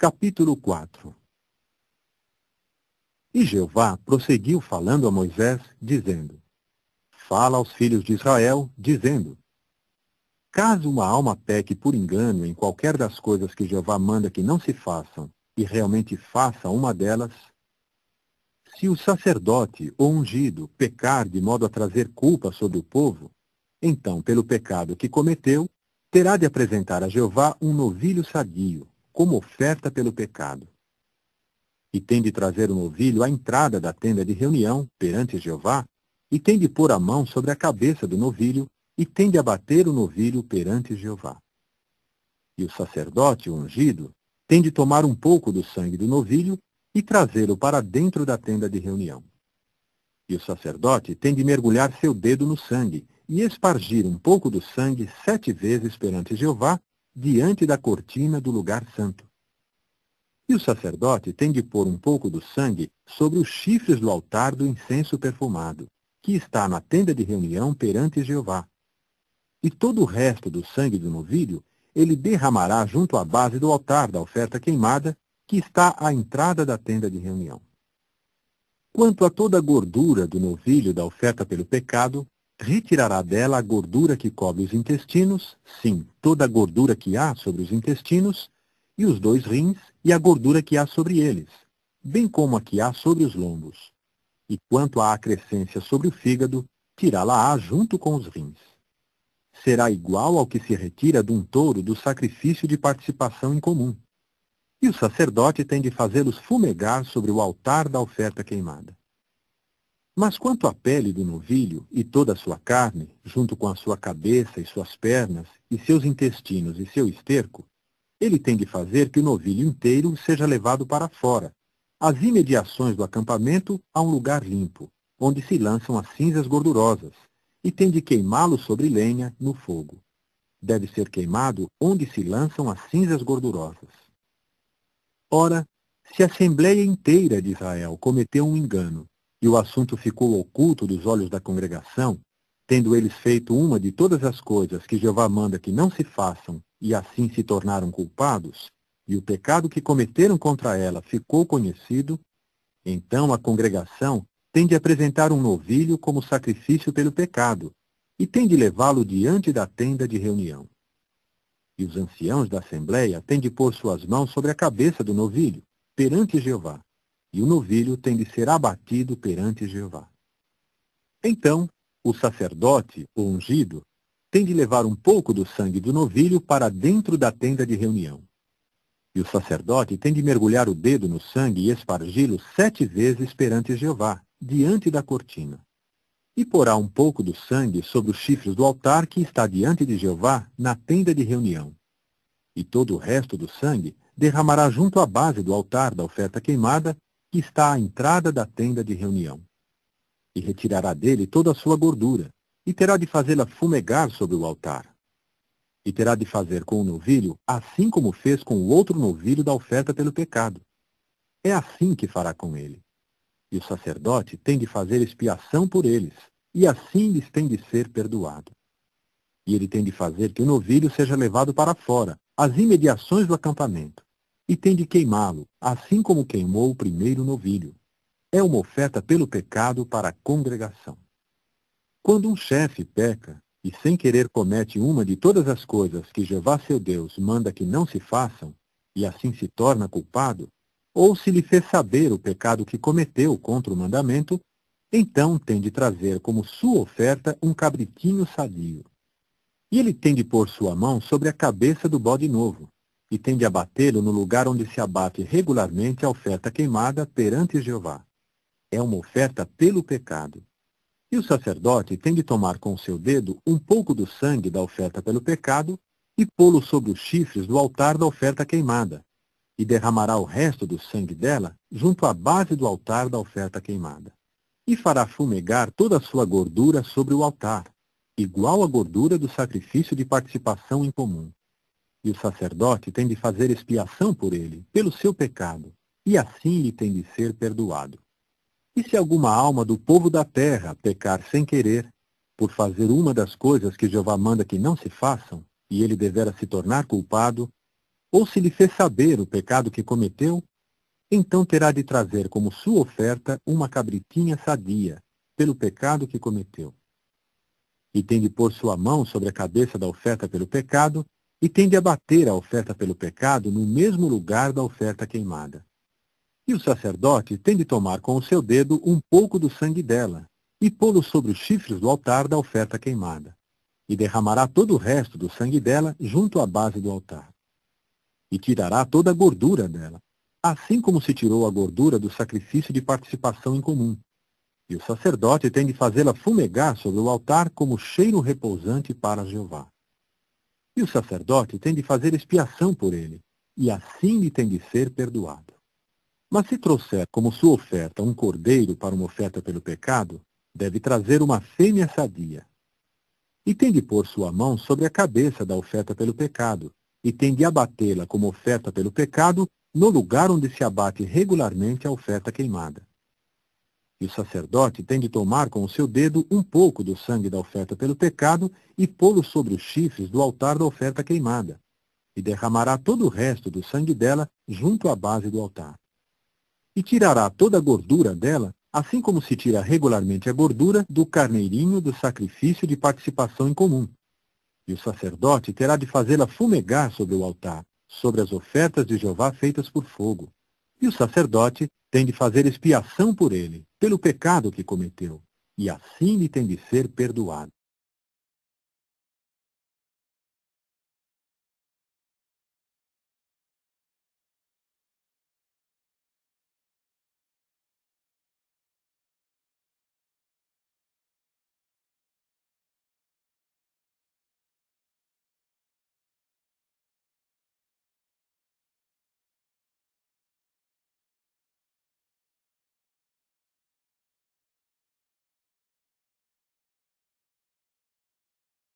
Capítulo 4. E Jeová prosseguiu falando a Moisés, dizendo: Fala aos filhos de Israel, dizendo: Caso uma alma peque por engano em qualquer das coisas que Jeová manda que não se façam, e realmente faça uma delas, se o sacerdote ou ungido pecar de modo a trazer culpa sobre o povo, então, pelo pecado que cometeu, terá de apresentar a Jeová um novilho sadio, como oferta pelo pecado. E tem de trazer o novilho à entrada da tenda de reunião, perante Jeová, e tem de pôr a mão sobre a cabeça do novilho, e tem de abater o novilho perante Jeová. E o sacerdote, o ungido, tem de tomar um pouco do sangue do novilho e trazê-lo para dentro da tenda de reunião. E o sacerdote tem de mergulhar seu dedo no sangue e espargir um pouco do sangue 7 vezes perante Jeová, diante da cortina do lugar santo. E o sacerdote tem de pôr um pouco do sangue sobre os chifres do altar do incenso perfumado, que está na tenda de reunião perante Jeová. E todo o resto do sangue do novilho ele derramará junto à base do altar da oferta queimada, que está à entrada da tenda de reunião. Quanto a toda a gordura do novilho da oferta pelo pecado, retirará dela a gordura que cobre os intestinos, sim, toda a gordura que há sobre os intestinos, e os 2 rins, e a gordura que há sobre eles, bem como a que há sobre os lombos. E quanto à acrescência sobre o fígado, tirá-la-á junto com os rins. Será igual ao que se retira de um touro do sacrifício de participação em comum. E o sacerdote tem de fazê-los fumegar sobre o altar da oferta queimada. Mas quanto à pele do novilho e toda a sua carne, junto com a sua cabeça e suas pernas, e seus intestinos e seu esterco, ele tem de fazer que o novilho inteiro seja levado para fora, às imediações do acampamento, a um lugar limpo, onde se lançam as cinzas gordurosas, e tem de queimá-lo sobre lenha no fogo. Deve ser queimado onde se lançam as cinzas gordurosas. Ora, se a Assembleia inteira de Israel cometeu um engano, e o assunto ficou oculto dos olhos da congregação, tendo eles feito uma de todas as coisas que Jeová manda que não se façam, e assim se tornaram culpados, e o pecado que cometeram contra ela ficou conhecido, então a congregação tem de apresentar um novilho como sacrifício pelo pecado, e tem de levá-lo diante da tenda de reunião. E os anciãos da Assembleia têm de pôr suas mãos sobre a cabeça do novilho, perante Jeová, e o novilho tem de ser abatido perante Jeová. Então, o sacerdote, o ungido, tem de levar um pouco do sangue do novilho para dentro da tenda de reunião. E o sacerdote tem de mergulhar o dedo no sangue e espargi-lo 7 vezes perante Jeová, diante da cortina. E porá um pouco do sangue sobre os chifres do altar que está diante de Jeová, na tenda de reunião. E todo o resto do sangue derramará junto à base do altar da oferta queimada, que está à entrada da tenda de reunião. E retirará dele toda a sua gordura, e terá de fazê-la fumegar sobre o altar. E terá de fazer com o novilho assim como fez com o outro novilho da oferta pelo pecado. É assim que fará com ele. E o sacerdote tem de fazer expiação por eles, e assim lhes tem de ser perdoado. E ele tem de fazer que o novilho seja levado para fora, às imediações do acampamento, e tem de queimá-lo, assim como queimou o primeiro novilho. É uma oferta pelo pecado para a congregação. Quando um chefe peca, e sem querer comete uma de todas as coisas que Jeová seu Deus manda que não se façam, e assim se torna culpado, ou se lhe fez saber o pecado que cometeu contra o mandamento, então tem de trazer como sua oferta um cabritinho sadio. E ele tem de pôr sua mão sobre a cabeça do bode novo, e tem de abatê-lo no lugar onde se abate regularmente a oferta queimada perante Jeová. É uma oferta pelo pecado. E o sacerdote tem de tomar com o seu dedo um pouco do sangue da oferta pelo pecado e pô-lo sobre os chifres do altar da oferta queimada, e derramará o resto do sangue dela junto à base do altar da oferta queimada. E fará fumegar toda a sua gordura sobre o altar, igual à gordura do sacrifício de participação em comum. E o sacerdote tem de fazer expiação por ele, pelo seu pecado, e assim lhe tem de ser perdoado. E se alguma alma do povo da terra pecar sem querer, por fazer uma das coisas que Jeová manda que não se façam, e ele devera se tornar culpado, ou se lhe fez saber o pecado que cometeu, então terá de trazer como sua oferta uma cabritinha sadia, pelo pecado que cometeu. E tem de pôr sua mão sobre a cabeça da oferta pelo pecado, e tem de abater a oferta pelo pecado no mesmo lugar da oferta queimada. E o sacerdote tem de tomar com o seu dedo um pouco do sangue dela, e pô-lo sobre os chifres do altar da oferta queimada, e derramará todo o resto do sangue dela junto à base do altar. E tirará toda a gordura dela, assim como se tirou a gordura do sacrifício de participação em comum. E o sacerdote tem de fazê-la fumegar sobre o altar como cheiro repousante para Jeová. E o sacerdote tem de fazer expiação por ele, e assim lhe tem de ser perdoado. Mas se trouxer como sua oferta um cordeiro para uma oferta pelo pecado, deve trazer uma fêmea sadia. E tem de pôr sua mão sobre a cabeça da oferta pelo pecado, e tem de abatê-la como oferta pelo pecado no lugar onde se abate regularmente a oferta queimada. E o sacerdote tem de tomar com o seu dedo um pouco do sangue da oferta pelo pecado e pô-lo sobre os chifres do altar da oferta queimada, e derramará todo o resto do sangue dela junto à base do altar. E tirará toda a gordura dela, assim como se tira regularmente a gordura do carneirinho do sacrifício de participação em comum. E o sacerdote terá de fazê-la fumegar sobre o altar, sobre as ofertas de Jeová feitas por fogo. E o sacerdote tem de fazer expiação por ele, pelo pecado que cometeu, e assim lhe tem de ser perdoado.